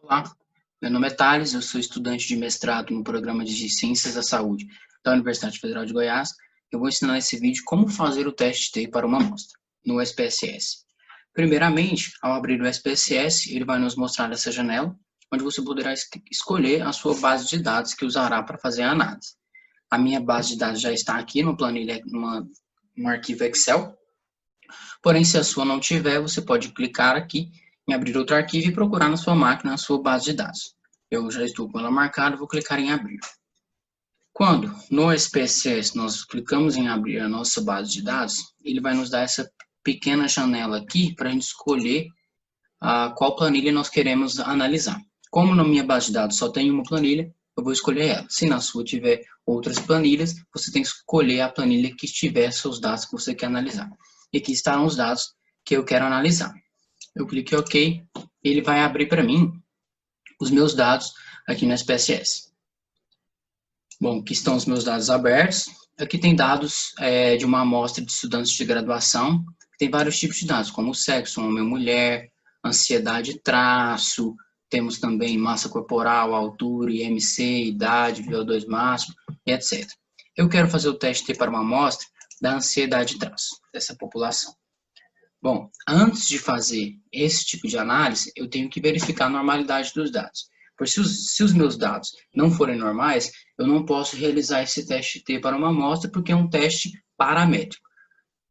Olá, meu nome é Thales, eu sou estudante de mestrado no programa de Ciências da Saúde da Universidade Federal de Goiás. Eu vou ensinar nesse vídeo como fazer o teste T para uma amostra no SPSS. Primeiramente, ao abrir o SPSS, ele vai nos mostrar essa janela, onde você poderá escolher a sua base de dados que usará para fazer a análise. A minha base de dados já está aqui no planilha, no arquivo Excel. Porém, se a sua não tiver, você pode clicar aqui em abrir outro arquivo e procurar na sua máquina a sua base de dados. Eu já estou com ela marcada, vou clicar em abrir. Quando no SPSS nós clicamos em abrir a nossa base de dados, ele vai nos dar essa pequena janela aqui para a gente escolher qual planilha nós queremos analisar. Como na minha base de dados só tem uma planilha, eu vou escolher ela. Se na sua tiver outras planilhas, você tem que escolher a planilha que tiver seus dados que você quer analisar. E aqui estarão os dados que eu quero analisar. Eu clico em OK, ele vai abrir para mim os meus dados aqui no SPSS. Bom, aqui estão os meus dados abertos. Aqui tem dados de uma amostra de estudantes de graduação. Tem vários tipos de dados, como sexo, homem ou mulher, ansiedade, traço. Temos também massa corporal, altura, IMC, idade, VO2 máximo, e etc. Eu quero fazer o teste T para uma amostra da ansiedade e traço dessa população. Bom, antes de fazer esse tipo de análise, eu tenho que verificar a normalidade dos dados. Porque se os meus dados não forem normais, eu não posso realizar esse teste T para uma amostra, porque é um teste paramétrico.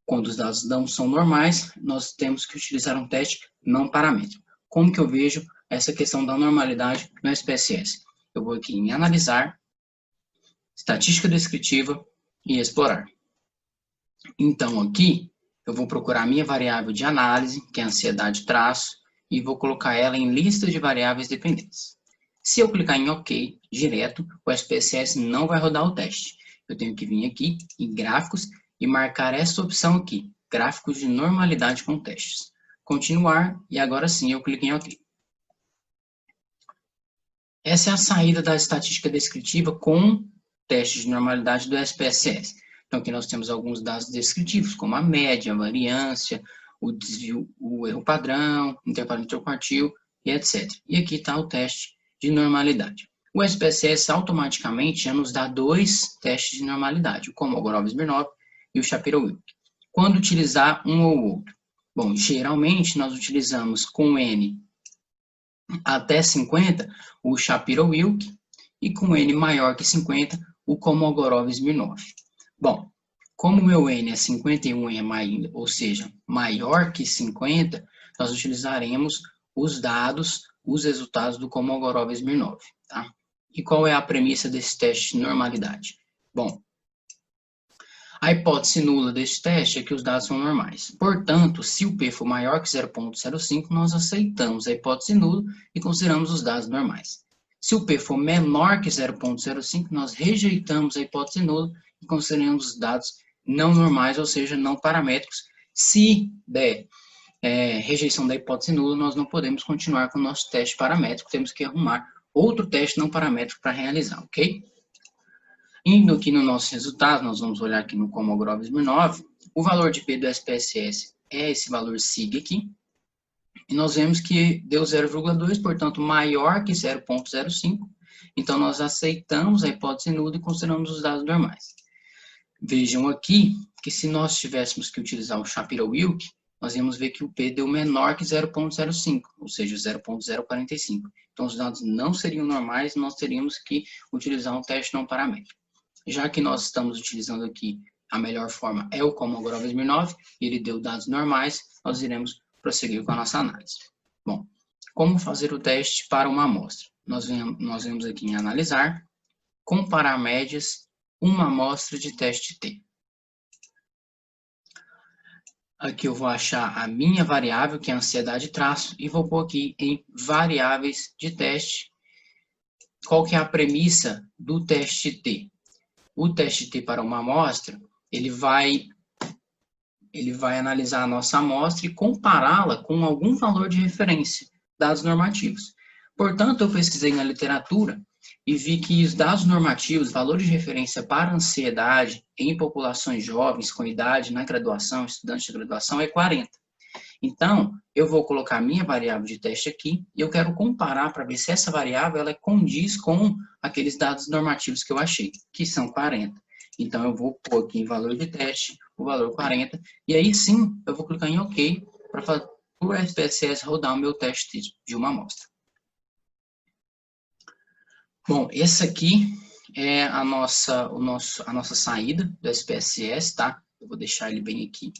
Quando os dados não são normais, nós temos que utilizar um teste não paramétrico. Como que eu vejo essa questão da normalidade no SPSS? Eu vou aqui em Analisar, Estatística Descritiva e Explorar. Então, aqui, eu vou procurar a minha variável de análise, que é a ansiedade traço, e vou colocar ela em lista de variáveis dependentes. Se eu clicar em OK direto, o SPSS não vai rodar o teste. Eu tenho que vir aqui em Gráficos e marcar essa opção aqui, Gráficos de normalidade com testes. Continuar, e agora sim eu clico em OK. Essa é a saída da estatística descritiva com testes de normalidade do SPSS. Então, aqui nós temos alguns dados descritivos, como a média, a variância, o desvio, o erro padrão, intervalo interquartil e etc. E aqui está o teste de normalidade. O SPSS automaticamente já nos dá dois testes de normalidade, o Kolmogorov-Smirnov e o Shapiro-Wilk. Quando utilizar um ou outro? Bom, geralmente nós utilizamos com N até 50 o Shapiro-Wilk e com N maior que 50 o Kolmogorov-Smirnov. Bom, como o meu N é 51 e é maior, ou seja, maior que 50, nós utilizaremos os dados, os resultados do Kolmogorov-Smirnov, tá? E qual é a premissa desse teste de normalidade? Bom, a hipótese nula desse teste é que os dados são normais. Portanto, se o P for maior que 0,05, nós aceitamos a hipótese nula e consideramos os dados normais. Se o P for menor que 0,05, nós rejeitamos a hipótese nula e consideramos os dados não normais, ou seja, não paramétricos. Se der rejeição da hipótese nula, nós não podemos continuar com o nosso teste paramétrico, temos que arrumar outro teste não paramétrico para realizar, ok? Indo aqui no nosso resultado, nós vamos olhar aqui no Kolmogorov-Smirnov, o valor de P do SPSS é esse valor sig aqui, e nós vemos que deu 0,2, portanto, maior que 0,05, então nós aceitamos a hipótese nula e consideramos os dados normais. Vejam aqui que se nós tivéssemos que utilizar o Shapiro-Wilk, nós íamos ver que o P deu menor que 0,05, ou seja, 0,045. Então, os dados não seriam normais, nós teríamos que utilizar um teste não paramétrico. Já que nós estamos utilizando aqui a melhor forma é o Kolmogorov-Smirnov, e ele deu dados normais, nós iremos prosseguir com a nossa análise. Bom, como fazer o teste para uma amostra? Nós vemos aqui em Analisar, Comparar médias, uma amostra de teste T. Aqui eu vou achar a minha variável, que é a ansiedade traço, e vou pôr aqui em variáveis de teste. Qual que é a premissa do teste T? O teste T para uma amostra, ele vai analisar a nossa amostra e compará-la com algum valor de referência, dados normativos. Portanto, eu pesquisei na literatura e vi que os dados normativos, valores de referência para ansiedade em populações jovens com idade na graduação, estudantes de graduação, é 40. Então, eu vou colocar a minha variável de teste aqui e eu quero comparar para ver se essa variável ela condiz com aqueles dados normativos que eu achei, que são 40. Então, eu vou pôr aqui em valor de teste, o valor 40, e aí sim, eu vou clicar em OK para fazer o SPSS rodar o meu teste de uma amostra. Bom, essa aqui é a nossa saída do SPSS, tá? Eu vou deixar ele bem aqui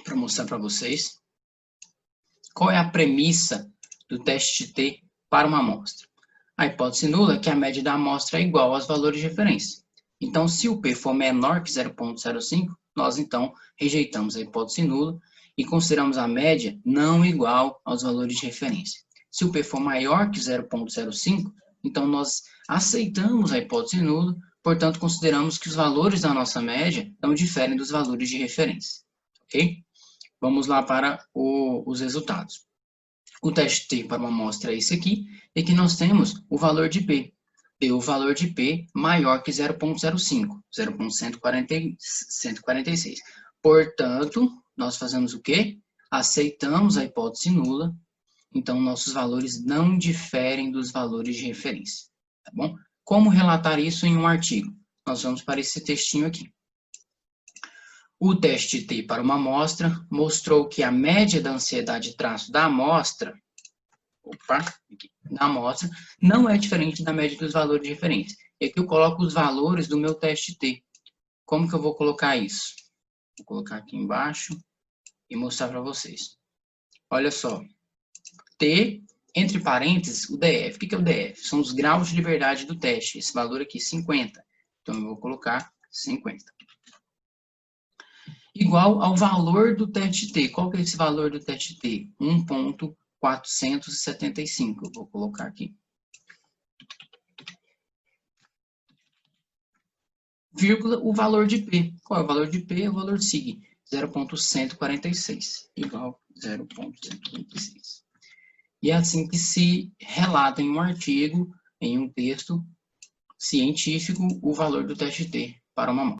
para mostrar para vocês. Qual é a premissa do teste T para uma amostra? A hipótese nula é que a média da amostra é igual aos valores de referência. Então, se o P for menor que 0,05, nós então rejeitamos a hipótese nula e consideramos a média não igual aos valores de referência. Se o P for maior que 0,05, então nós aceitamos a hipótese nula, portanto consideramos que os valores da nossa média não diferem dos valores de referência. Ok? Vamos lá para os resultados. O teste T para uma amostra é esse aqui, e aqui nós temos o valor de P. Deu o valor de P maior que 0,05, 0,146. Portanto, nós fazemos o quê? Aceitamos a hipótese nula, então nossos valores não diferem dos valores de referência. Tá bom? Como relatar isso em um artigo? Nós vamos para esse textinho aqui. O teste T para uma amostra mostrou que a média da ansiedade de traço da amostra, não é diferente da média dos valores de referência. E aqui eu coloco os valores do meu teste T. Como que eu vou colocar isso? Vou colocar aqui embaixo e mostrar para vocês. Olha só. T, entre parênteses, o DF. O que é o DF? São os graus de liberdade do teste. Esse valor aqui, 50. Então, eu vou colocar 50. Igual ao valor do teste T. Qual que é esse valor do teste T? 1,475. Eu vou colocar aqui. Vírgula, o valor de P. Qual é o valor de P? É o valor sig. 0,146. Igual a 0,146. E é assim que se relata em um artigo, em um texto científico, o valor do teste T para uma amostra.